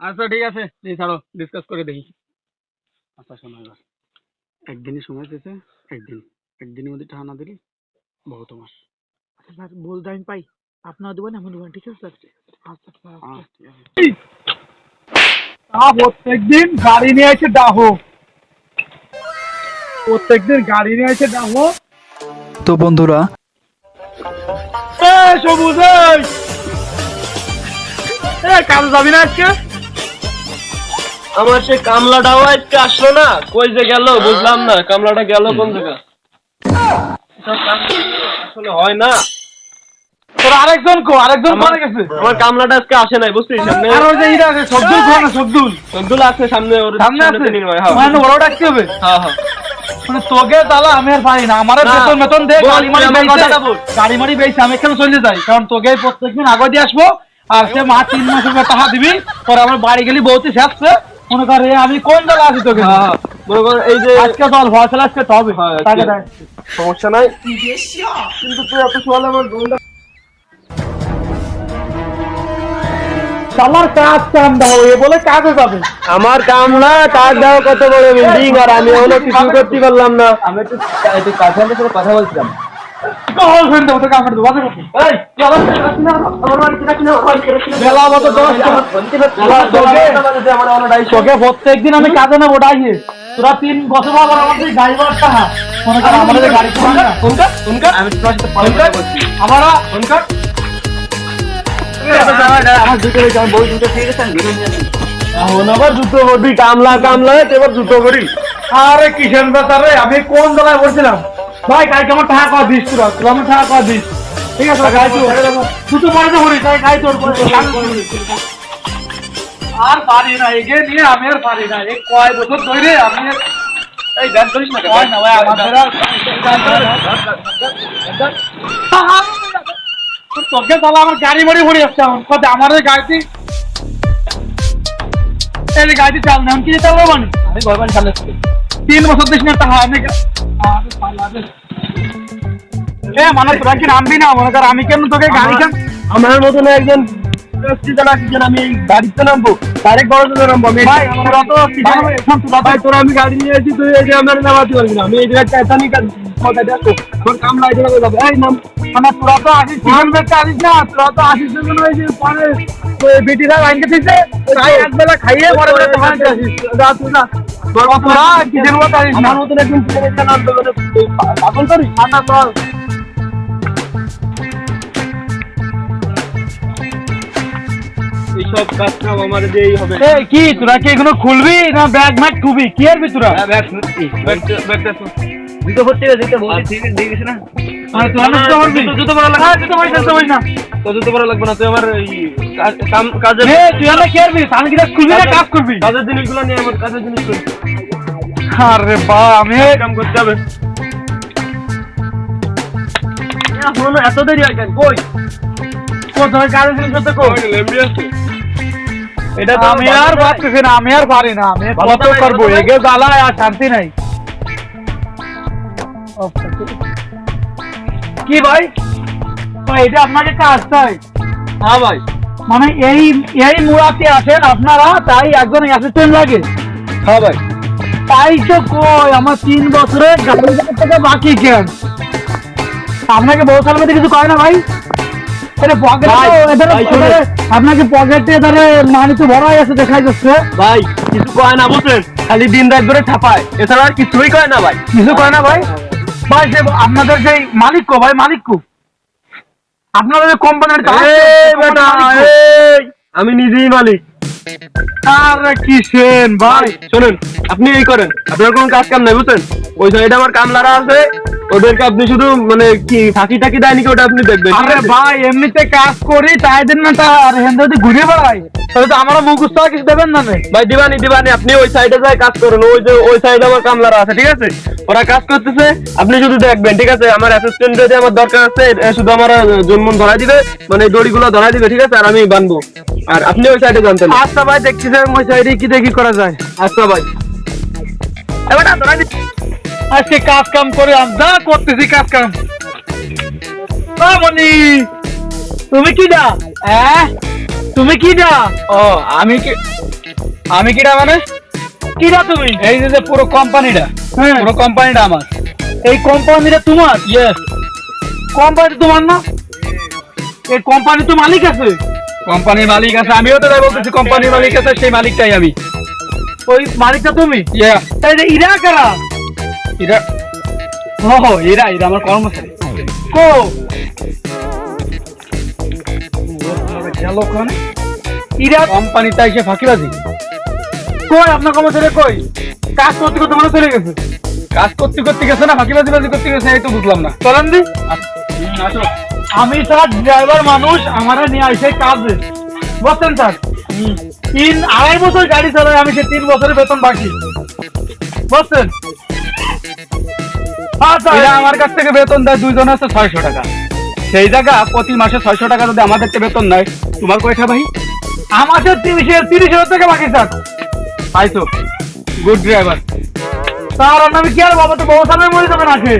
আচ্ছা ঠিক আছে, ছাড়ো, ডিসকাস করে দেখি। আচ্ছা শোনো, এবার একদিনই সময় পেয়েছে, একদিনের মধ্যে টাকা না দিলে বহুত মাস। আচ্ছা স্যার, বলতে আমি পাই, আপনারা দেবেন আমি দেবেন, ঠিক আছে স্যার? আচ্ছা স্যার, ঠিক আছে। প্রত্যেকদিন গাড়ি নিয়ে এসে ডাহো, প্রত্যেকদিন গাড়ি নিয়ে এসে ডাহো। তো বন্ধুরা, সবুজ, কাজ যাবি না আজকে? আমার সে কামলাটাও আজকে আসলো না, কই যে গেল বুঝলাম না, কামলাটা গেল কোন জায়গা? আসলে হয় না। তোর আরেকজন কোনে গেছে? আমার কামলাটা আজকে আসে নাই, বুঝছিস? সামনে আর ওই যে ইরা আছে, সবদুল কোন? সবদুল সবদুল আছে সামনে, ওর সামনে আছে। নির্ময়। হ্যাঁ মানে ওরা ডাকতে হবে। হ্যাঁ হ্যাঁ। মানে তোকে তাহলে আমি আর পারি না, আমার না, বেতন দে, বল, গাড়ি মারি তুই আমার বেচে, কথাটা বল। গাড়ি মারি বেচে আমি এখানে চলে যাই, কারণ তোকে প্রত্যেকদিন আগে দিয়ে আসবো। আর সে মা 3 মাসের পর টাকা দিবি, পরে আমার বাড়ি গেলি বলতে শেষছে, মনে কর আমি কোন দলে আছি তোকে। হ্যাঁ, মনে কর এই যে আজকে চল ফয়সালা, আজকে তো হবে। হ্যাঁ, টাকা দে, সমস্যা নাই, কিন্তু তুই এত সোয়াল আমার বোনটা। আমার কাজ কাম দাও, এ বলে কাজে যাবে। আমার কামলা কাজ দাও কত বড় বিল্ডিং, আর আমি হলো কিছু করতে পারলাম না। আমি একটু কাজের সাথে কথা বলছিলাম। প্রত্যেকদিন আমি কাজে নেবো ডাইয়ে, তোরা 3 বছর পর আমাদের গাড়ি ভাড়া টাকা মনে কর, আমাদের গাড়ি আমি তোমার সাথে পরে কথা বলছি। আমার আমার দুটো হয়েছে, আমার বউ দুটো ঠিক আছে, আমি দুটো নিয়ে আসি। এখন আবার জুতো করবি? কামলা এবার জুতো করি। আরে কিষেন ব্যাপারে, আমি কোন দলায় বলছিলাম ভাই, কালকে আমার টাকা কর দিস, তোরা আমার টাকা কর দিস, ঠিক আছে? গাড়ি জুতো পরে তো করিস, গাড়ি তোর আর পারি না, এগে নিয়ে আমি আর পারি না। এই কয় বছর ধরে আমি এই ব্যাগ ধরিস না হয় না ভাই, আমাদের আর তোকে তাহলে আমার গাড়ি মারি ভরে যাচ্ছে। এখন কথা আমার ওই গাড়িতে, এই গাড়িতে চাল না, কি চালাবো মানে? আমি ঘর বাড়ি চালাচ্ছি। 3 বছর দিস না টাকা, আমি মানে তোরা কি নামবি না? মনে কর আমি কেন তোকে গাড়ি কেন? আমার মতন একজন আমি এই গাড়িতে নামবো, ডাইরেক্ট বড় নামবো আমি। ভাই তোরা তো ভাই তোরা, আমি গাড়ি নিয়ে এসেছি, তুই এই যে আমার নামাতে পারবি না। আমি এই জায়গায় এখানে কামলা এই জায়গায় যাবো। এই নাম, মানে তোরা তো আসিস, চিকেন বেচতে আসিস না, তোরা তো আসিস জন্য ওই যে পরে বেটিরা লাইনকে দিচ্ছে, তাই একবেলা খাইয়ে পরে বেলা টাকা নিতে আসিস। তোরা কিসের মতো আসিস না? আমার মতন একজন নামবে পাগল করিস না চল, এইসব কাজ কাম আমার দিয়েই হবে। কি তোরা কি এগুলো খুলবি না ব্যাগ ম্যাগ খুবি? কি আরবি তোরা? জুতো ভর্তি হয়ে যেতে বলছি, ঠিক আছে, দিয়ে গেছে না? মানে তোরা নষ্ট করবি? জুতো পরা লাগবে, জুতো পয়সা সময় না, তো জুতো পরা লাগবে না। তুই আমার এই কাজের তুই আমার কি আরবি? তাহলে কি খুলবি না কাজ করবি? কাজের জিনিসগুলো নিয়ে, আমার কাজের জিনিস করি। আরে বা, আমি কাম করতে হবে। এখনো এত দেরি হয় কেন? কই কোথায় গাড়ি জিনিস করতে কো? লেমবি আছে। এটা তো আমি আর ভাবতেছি না, আমি আর পারি না, আমি কত করবো? এগে জ্বালায় আর শান্তি নাই। কি ভাই, এটা আপনাকে কাজ চাই? হ্যাঁ ভাই। মানে এই মুরাতে আছেন আপনারা, তাই একজন অ্যাসিস্ট্যান্ট লাগে? হ্যাঁ ভাই। তাই তো কই, আমার 3 বছরের গাড়ি থেকে বাকি কেন? আপনাকে বউ সালমেতে কিছু কয় না ভাই? আপনাকে পকেটে ধরে মানি তো ভরাই আছে, দেখাই যাচ্ছে। ভাই কিছু কয় না, বুঝলেন? খালি দিন রাত ধরে ছাপায়, এছাড়া আর কিছুই কয় না ভাই। কিছু কয় না ভাই? ভাই যে আপনাদের সেই মালিক কো ভাই, মালিক কো? আপনাদের কোম্পানির আমি নিজেই মালিক। আরে কিসেন ভাই, শোনেন, আপনি এই করেন, আপনার কোনো কাজ কাম নাই, বুঝছেন? ওই সাইডে আমার কামলারা আছে, ওদেরকে আপনি শুধু মানে কি ফাঁকি টাকি দেয়নি, ওটা আপনি দেখবেন। আরে ভাই এমনিতে কাজ করি, তাই দিন না, আর হেন্দে যদি ঘুরে বেড়াই, তাহলে তো আমারও মুখস্থ কিছু দেবেন না? ভাই দিবানি, আপনি ওই সাইডে যাই কাজ করেন। ওই যে ওই সাইডে আমার কামলারা আছে, ঠিক আছে? ওরা কাজ করতেছে, আপনি শুধু দেখবেন, ঠিক আছে? আমার অ্যাসিস্ট্যান্ট যদি আমার দরকার আছে, শুধু আমার জন্মন ধরাই দিবে, মানে দড়িগুলো ধরাই দিবে, ঠিক আছে? আর আমি বানবো, আর আপনি ওই সাইডে জানতেন। আচ্ছা ভাই, দেখতেছেন ওই সাইডে কি দেখি করা যায়। আচ্ছা ভাই, এবার ধরাই দিচ্ছি। আজকে কাজ কাম করে যা করতেছি, কাজ কাম। মনি, তুমি কি দা? তুমি কি দা? ও আমি কি আমি কিটা মানে কিরা তুমি? এই যে পুরো কোম্পানিটা, হ্যাঁ। পুরো কোম্পানিটা আমার। এই কোম্পানিটা তোমার? ইয়েস, কোম্পানি তোমার না? এই কোম্পানি তো মালিক আছে। কোম্পানির মালিক আছে, আমিও তো তাই বলতেছি কোম্পানির মালিক আছে, সেই মালিকটাই আমি। ওই মালিকটা তুমি? ইয়া, তাই যে ইরা কারা? এরা এরা এরা আমার কর্মচারী। কো গেল ওখানে ইরা কোম্পানিতে এসে ফাঁকিবাজি। কই আপনার কর্মচারী কই? কাজ করতে করতে মনে চলে গেছে। কাজ করতে করতে গেছে না ফাঁকিবাজি করতে গেছে, এই তো বুঝলাম না। চলেন দি। আসো। আমি স্যার ড্রাইভার মানুষ, আমারা নিয়ে আসে কাজে, বুঝছেন স্যার? 2.5 বছর গাড়ি চালাই আমি, সে 3 বছরের বেতন বাকি, বুঝছেন? আচ্ছা, এরা আমার কাছ থেকে বেতন দেয় দুইজনে আছে 600 টাকা। সেই জায়গা প্রতি মাসে 600 টাকা যদি আমাদেরকে বেতন নেয়, তোমার কয়টা ভাই? আমাদের 30,000 টাকা বাকি স্যার। পাইছো, গুড ড্রাইভার। স্যার আর আমি কি আর বাবা, তো বাবা সামনে মরে যাবেন আছে,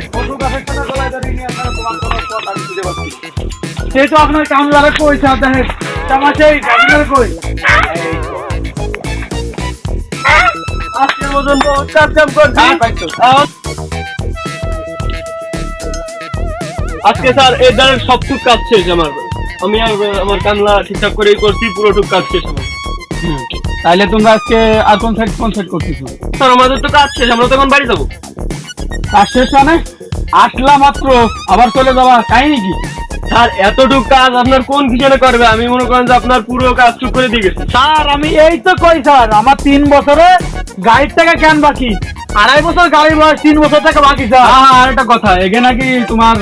সেই তো আপনার কামলারে কই স্যার, দেখেন আমার সেই কামলারে কই। আজকে পর্যন্ত কাজ করছি। আজকে স্যার এই ধরনের সবটুক কাজ শেষ আমার। আমি আর আমার কামলা ঠিকঠাক করেই করছি, পুরোটুক কাজ শেষ আমার। তাইলে তোমরা আজকে আর কোন সাইড করতেছো? স্যার আমাদের তো কাজ শেষ, আমরা তখন বাড়ি যাবো। কাজ শেষ মানে আসলা মাত্র আবার চলে যাওয়া, কাহিনী কি? স্যার এতটুক কাজ আপনার কোন কিষানে করবে? আমি মনে করেন যে আপনার পুরো কাজ চুপ করে দিয়ে গেছে। স্যার আমি এই তো কই স্যার, আমার 3 বছরে গাড়ির টাকা কেন বাকি, 2.5 বছর গাড়ির বয়স, 3 বছর টাকা বাকি স্যার। আর একটা কথা, এখানে নাকি তোমার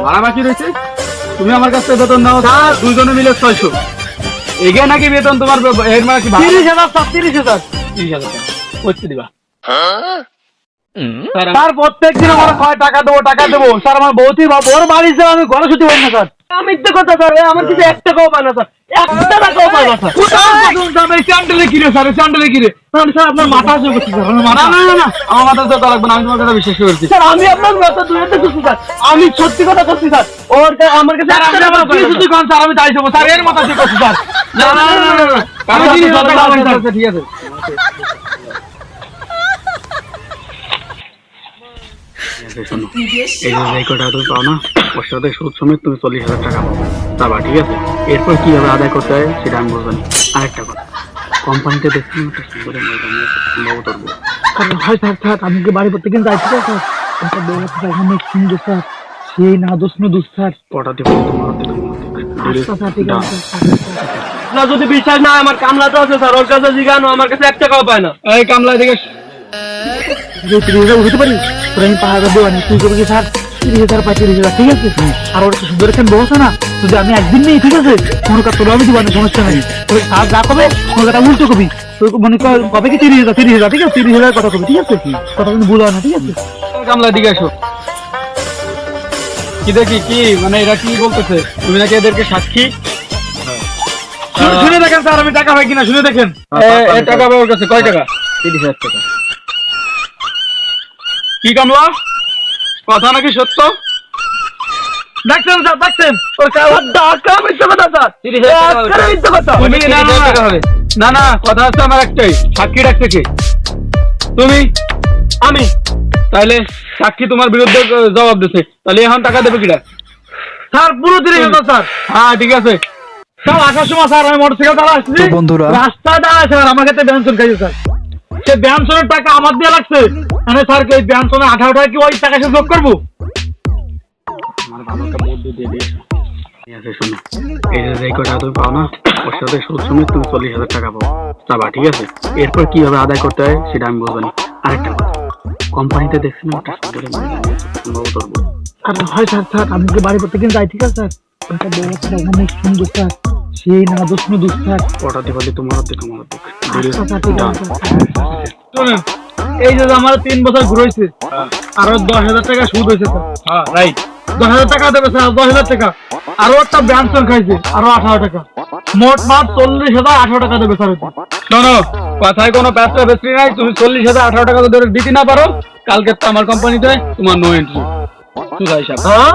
ভাড়া বাকি রয়েছে, তুমি আমার কাছ থেকে বেতন নাও দুইজনে মিলে 600, এখানে নাকি বেতন তোমার এর মানে কি 30,000 স্যার, 30,000। 30,000 টাকা করতে দিবা? স্যার প্রত্যেক দিন আমার টাকা দেবো স্যার, আমার বউতি বড় বাড়ি স্যার, আমি ঘরে ছুটি পাই না স্যার। আমি তো কথা স্যার, আমার কিছু 1 টাকাও পায় না স্যার, 1 টাকাও পায় না স্যার। চ্যান্ডেলে কিরে স্যার, চ্যান্ডেলে কিরে স্যার, আপনার মাথা আছে করছি স্যার, আমার মাথা। না, আমার মাথা তো লাগবে না, আমি তোমার কথা বিশ্বাস করছি। স্যার আমি আপনার কথা দুইটা করছি স্যার, আমি সত্যি কথা করছি স্যার। আমার কাছে স্যার, আপনি আমার কি ছুটি করেন স্যার, আমি তাই যাবো স্যার, এর মাথা ঠিক করছি স্যার। না, আমি 30,000 টাকা পাই স্যার। ঠিক আছে। শোনো, এই যে কটা তুমি পাও না, ওর সাথে সুদ সমেত তুমি 40,000 টাকা পাবো, তারপর ঠিক আছে? এরপর কিভাবে আদায় করতে হয় সেটা আমি বলবো না। আরেকটা কথা, কোম্পানিতে দেখছি একটা সুন্দর হয় স্যার, স্যার আমি কি বাড়ি করতে কিন্তু যাই, ঠিক আছে? একটা বউ আছে এখানে সুন্দর স্যার, সেই না দোষ স্যার। পটাতে পারি তোমার আচ্ছা স্যার, ঠিক আছে স্যার। না যদি বিশ্বাস না, আমার কামলা তো আছে স্যার, ওর কাছে জিজ্ঞানো, আমার কাছে 1 টাকাও পায় না। এই কামলা দিকে 30,000 উঠতে পারি, তোর আমি 5,000 দেবো, তুই করবি কি স্যার? 30,000 পাই, 30,000, ঠিক আছে? আর ওর সুন্দর একটা বউ আছে না, যদি আমি একদিন নেই, ঠিক আছে? কোনো কাজ তোর আমি দিব না, সমস্যা নেই। ওই স্যার যা কবে কোনো কথা উল্টো কবি, তোর মনে কর কবে কি 30,000, 30,000, ঠিক আছে? 30,000 কথা কবি, ঠিক আছে? কথা কিন্তু ভুল হয় না, ঠিক আছে? কামলা দিকে আসো। কি দেখি কি মানে এরা কি বলতেছে, তুমি নাকি এদেরকে সাক্ষী? শুনে দেখেন স্যার, আমি টাকা পাই কিনা শুনে দেখেন। টাকা পাওয়ার কাছে কয় টাকা? 30,000 টাকা। কি কামলা, কথা নাকি সত্য? দেখছেন স্যার, দেখছেন না, কথা আছে আমার একটাই, সাক্ষী ডাকতে কে? তুমি? আমি তাইলে সাক্ষী তোমার বিরুদ্ধে জবাব দিছে, তাহলে এখন টাকা দেবে কিনা? স্যার পুরো 30,000 স্যার। হ্যাঁ ঠিক আছে। স্যার আসার সময় স্যার আমি মোটরসাইকেল চালা আসছি, তো বন্ধুরা, রাস্তায় দাঁড়ায় স্যার আমার কাছে ব্যানসন খাইছে স্যার, সে ব্যানসনের টাকা আমার দিয়ে লাগছে, মানে স্যার এই ব্যানসনে 18 টাকা কি ওই টাকা সে যোগ করবো? আমার ভালো একটা বুদ্ধি দিয়ে দিয়েছো। ঠিক আছে শোনো, এই যে কটা তুমি পাও না, ওর সাথে সুদ সমেত তুমি 40,000 টাকা পাবো, তারপর ঠিক আছে? এরপর কিভাবে আদায় করতে হয় সেটা আমি বলবো না। আরেকটা কথা, কোম্পানিতে দেখছি না একটা সুন্দর আর হয় স্যার, স্যার আমি কি বাড়ি করতে কিন্তু যাই, ঠিক আছে স্যার? একটা বউ আছে এখানে সুন্দর স্যার, সেই না দোষ স্যার। পটাতে পারলে তোমার অর্ধেক আমার অর্ধেক। আচ্ছা, ঠিক আছে স্যার। শোনেন, এই যে আমার 3 বছর ঘুরেছে, আরো 10,000 টাকা সুদ হয়েছে স্যার। হ্যাঁ রাইট। 10,000 টাকা দেবে স্যার, 10,000 টাকা, আরো একটা ব্যানসন খাইছে, আরো 18 টাকা, মোট মাঠ 40,000, 18 টাকা দেবে স্যার। শোনো, কথায় কোনো ব্যবসা বেশি নাই, তুমি 40,000 18 টাকা যদি দিতে না পারো, কালকে তো আমার কোম্পানিতে তোমার নো এন্ট্রি। সুদা হিসাব। হ্যাঁ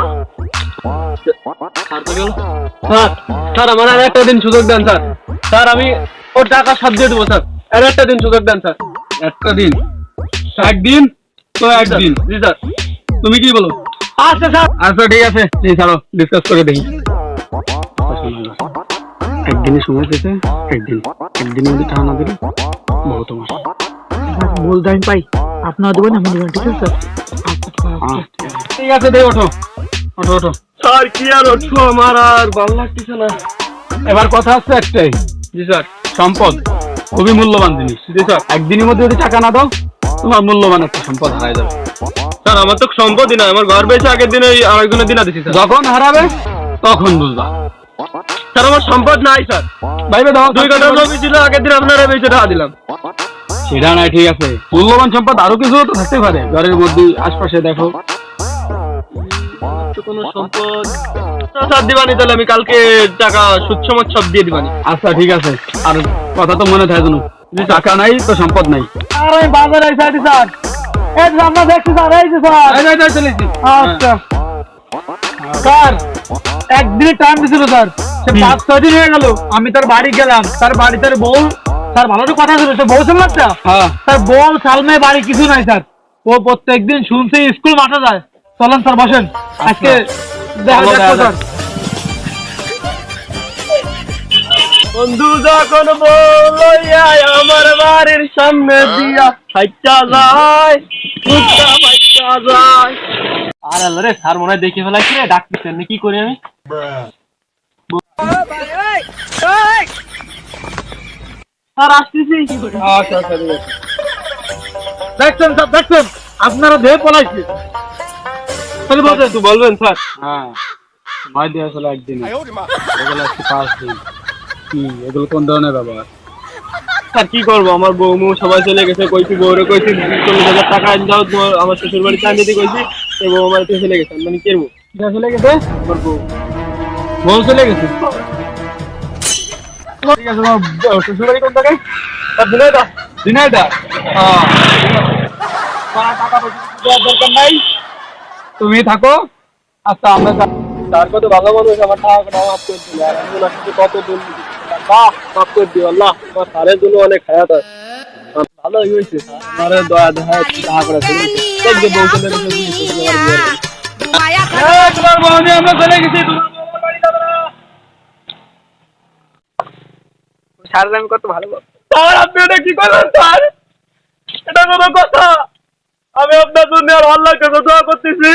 স্যার, স্যার আমার আর একটা দিন সুযোগ দেন স্যার। স্যার আমি ওর টাকা সব দিয়ে দেবো স্যার। আর একটা দিন সুযোগ দেন স্যার। একটা দিন, একদিন তো একদিন। জি স্যার। তুমি কি বলো? আচ্ছা স্যার। আচ্ছা ঠিক আছে, এই ছাড়ো, ডিসকাস করে দেখি। একদিনের সময় দিতে, একদিনের মধ্যে টাকা না দিলে বহু তোমার। বলতে আমি পাই, আপনারা দেবেন, আমি দেবেন, ঠিক আছে স্যার? ঠিক আছে, দে, ওঠো ওঠো ওঠো। স্যার কি আর ওঠো, আমার আর ভালো লাগতেছে না। এবার কথা হচ্ছে একটাই, জি স্যার। সম্পদ খুবই মূল্যবান জিনিস। জি স্যার। একদিনের মধ্যে যদি টাকা না দাও, তোমার মূল্যবান একটা সম্পদ হারায় যাবে। স্যার আমার তো সম্পদই না, আমার ঘর বেঁচে আগের দিনে আরেকজনের দিনা দিছি স্যার। যখন হারাবে তখন বুঝবা। স্যার আমার সম্পদ নাই স্যার। ভাইবে দাও, 2 কাঠা জমি ছিল, আগের দিন আপনারা বেঁচে টাকা দিলাম। সেটা নাই, ঠিক আছে, মূল্যবান সম্পদ আরো কিছু তো থাকতে পারে ঘরের মধ্যে, আশপাশে দেখো। তো কোনো সম্পদ স্যার দিবানি, তাহলে আমি কালকে টাকা সুদ সমাজ সব দিয়ে দিবানি। আচ্ছা ঠিক আছে, আর কথা তো মনে থাকে জানো, টাকা নাই তো সম্পদ নাই। আর আমি বাজারে আইছি স্যার, এই যে আমরা দেখছি স্যার, এই যে স্যার। চলেছি। আচ্ছা স্যার, একদিনের টাইম দিছিল স্যার, সে 5-6 দিন হয়ে গেল। আমি তার বাড়ি গেলাম, তার বাড়ি তার বউ, স্যার ভালো তো কথা ছিল, সে বউ ছিল না, হ্যাঁ, তার বউ সালমে বাড়ি কিছু নাই স্যার। ও প্রত্যেকদিন শুনছে স্কুল মাঠে যায়। চলেন স্যার, বসেন, আজকে দেখা চলো, যাক দেখা স্যার। যাক। বন্ধু যখন বলইয়া আমার বাড়ির সামনে দিয়া হাইটা যায়, ফুটটা ফাইটা যায়। আর আল্লাহ রে, স্যার মনে হয় দেখে ফেলাইছি রে, ডাকতেছেন, কি করি আমি? স্যার আসতেছি। আচ্ছা আচ্ছা, ঠিক আছে। দেখছেন স্যার, দেখছেন আপনারা দেহে পলাইছে। তাহলে বলছেন একটু বলবেন স্যার? হ্যাঁ, ভয় দিয়ে আসলে একদিন, এগুলো আজকে 5 দিন। কি এগুলো কোন ধরনের ব্যবহার? স্যার কি করবো, আমার বউ সবাই চলে গেছে, কইছি বউরে কইছি 40,000 টাকা আনি দাও, আমার শ্বশুর বাড়িতে আনি দিতে কইছি, এই বউ আমার কাছে চলে গেছে, মানে কি করবো? এটা চলে গেছে, আমার বউ। বউ চলে গেছে। ঠিক আছে, তোমার শ্বশুরবাড়ি কোন জায়গায়? স্যার দিলে দাও। দিনাইদা। হ্যাঁ, টাকা পয়সা দেওয়ার দরকার নাই, তুমি থাকো। আচ্ছা, আমরা স্যার কত ভালো মানুষ, আমার টাকাটা মাফ করে দিল, আর আমি ওনার সাথে কত দিন বাহ মাফ করে দিও আল্লাহ, আমার স্যারের জন্য অনেক হায়াত আছে। ভালো হয়েছে স্যার, আমার দয়া দয়া টাকা করে দিলেন। দেখবে বউ চলে গেছে, তোমার বিয়ে হবে। তোমার বউ নিয়ে আমরা চলে গেছি, তোমার বউ আমার বাড়ি যাবে না। স্যার আমি কত ভালো স্যার, আপনি এটা কি করলেন স্যার? এটা কোনো কথা? আমি আপনার জন্য আর আল্লাহর কাছে দোয়া করতেছি,